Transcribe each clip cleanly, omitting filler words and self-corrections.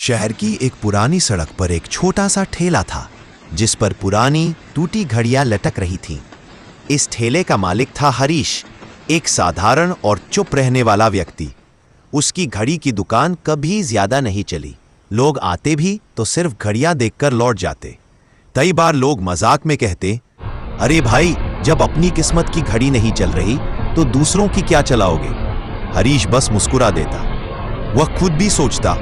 शहर की एक पुरानी सड़क पर एक छोटा सा ठेला था जिस पर पुरानी टूटी घड़ियां लटक रही थीं। इस ठेले का मालिक था हरीश, एक साधारण और चुप रहने वाला व्यक्ति। उसकी घड़ी की दुकान कभी ज्यादा नहीं चली। लोग आते भी तो सिर्फ घड़ियां देखकर लौट जाते। कई बार लोग मजाक में कहते, अरे भाई, जब अपनी किस्मत की घड़ी नहीं चल रही तो दूसरों की क्या चलाओगे। हरीश बस मुस्कुरा देता। वह खुद भी सोचता,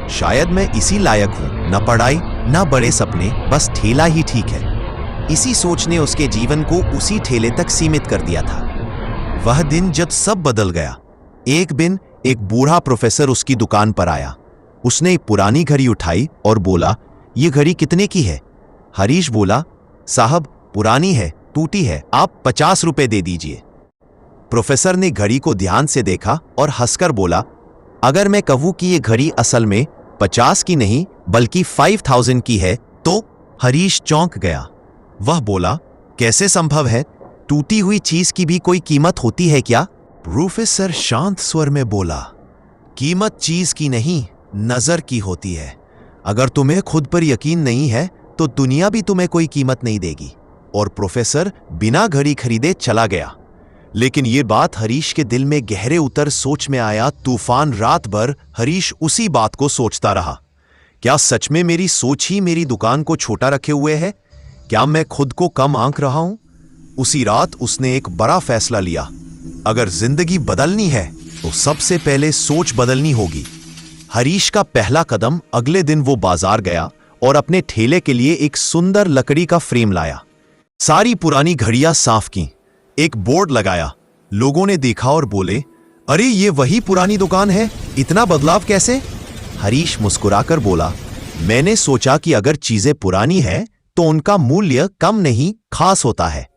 शायद मैं इसी लायक हूं, न पढ़ाई न बड़े सपने, बस ठेला ही ठीक है। इसी सोच ने उसके जीवन को उसी ठेले तक सीमित कर दिया था। वह दिन जब सब बदल गया। एक दिन एक बूढ़ा प्रोफेसर उसकी दुकान पर आया। उसने एक पुरानी घड़ी उठाई और बोला, ये घड़ी कितने की है? हरीश बोला, साहब, पुरानी है, टूटी है, आप 50 रुपए दे दीजिए। प्रोफेसर ने घड़ी को ध्यान से देखा और हंसकर बोला, अगर मैं कहूं कि ये घड़ी असल में 50 की नहीं बल्कि 5000 की है तो? हरीश चौंक गया। वह बोला, कैसे संभव है? टूटी हुई चीज की भी कोई कीमत होती है क्या? प्रोफेसर शांत स्वर में बोला, कीमत चीज की नहीं, नजर की होती है। अगर तुम्हें खुद पर यकीन नहीं है तो दुनिया भी तुम्हें कोई कीमत नहीं देगी। और प्रोफेसर बिना घड़ी खरीदे चला गया। लेकिन ये बात हरीश के दिल में गहरे उतर सोच में आया। तूफान रात भर हरीश उसी बात को सोचता रहा। क्या सच में मेरी सोच ही मेरी दुकान को छोटा रखे हुए है? क्या मैं खुद को कम आंक रहा हूं? उसी रात उसने एक बड़ा फैसला लिया। अगर जिंदगी बदलनी है तो सबसे पहले सोच बदलनी होगी। हरीश का पहला कदम, अगले दिन वो बाजार गया और अपने ठेले के लिए एक सुंदर लकड़ी का फ्रेम लाया। सारी पुरानी घड़ियां साफ की, एक बोर्ड लगाया। लोगों ने देखा और बोले, अरे ये वही पुरानी दुकान है, इतना बदलाव कैसे? हरीश मुस्कुराकर बोला, मैंने सोचा कि अगर चीजें पुरानी है तो उनका मूल्य कम नहीं, खास होता है।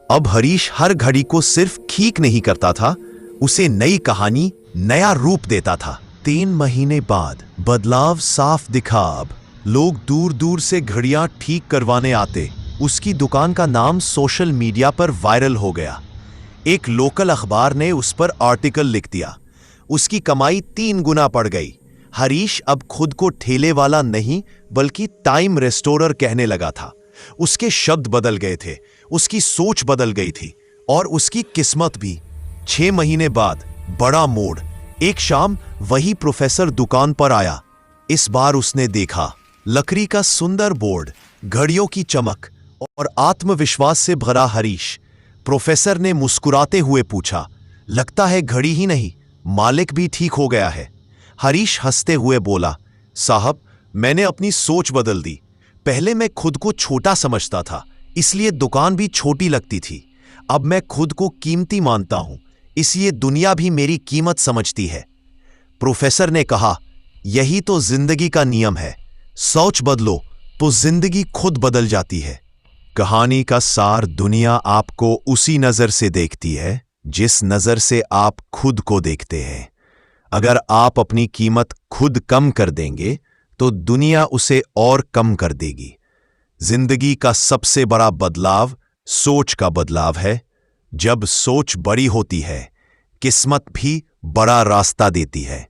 अब हरीश हर घड़ी को सिर्फ ठीक नहीं करता था, उसे नई कहानी, नया रूप देता था। 3 महीने बाद बदलाव साफ दिखा। अब लोग दूर दूर से घड़ियां ठीक करवाने आते। उसकी दुकान का नाम सोशल मीडिया पर वायरल हो गया। एक लोकल अखबार ने उस पर आर्टिकल लिख दिया। उसकी कमाई 3 गुना बढ़ गई। हरीश अब खुद को ठेले वाला नहीं बल्कि टाइम रेस्टोरर कहने लगा था। उसके शब्द बदल गए थे, उसकी सोच बदल गई थी और उसकी किस्मत भी। 6 महीने बाद बड़ा मोड़। एक शाम वही प्रोफेसर दुकान पर आया। इस बार उसने देखा लकड़ी का सुंदर बोर्ड, घड़ियों की चमक और आत्मविश्वास से भरा हरीश। प्रोफेसर ने मुस्कुराते हुए पूछा, लगता है घड़ी ही नहीं, मालिक भी ठीक हो गया है। हरीश हंसते हुए बोला, साहब, मैंने अपनी सोच बदल दी। पहले मैं खुद को छोटा समझता था, इसलिए दुकान भी छोटी लगती थी। अब मैं खुद को कीमती मानता हूं, इसलिए दुनिया भी मेरी कीमत समझती है। प्रोफेसर ने कहा, यही तो जिंदगी का नियम है, सोच बदलो तो जिंदगी खुद बदल जाती है। कहानी का सार, दुनिया आपको उसी नजर से देखती है जिस नजर से आप खुद को देखते हैं। अगर आप अपनी कीमत खुद कम कर देंगे तो दुनिया उसे और कम कर देगी। जिंदगी का सबसे बड़ा बदलाव सोच का बदलाव है। जब सोच बड़ी होती है, किस्मत भी बड़ा रास्ता देती है।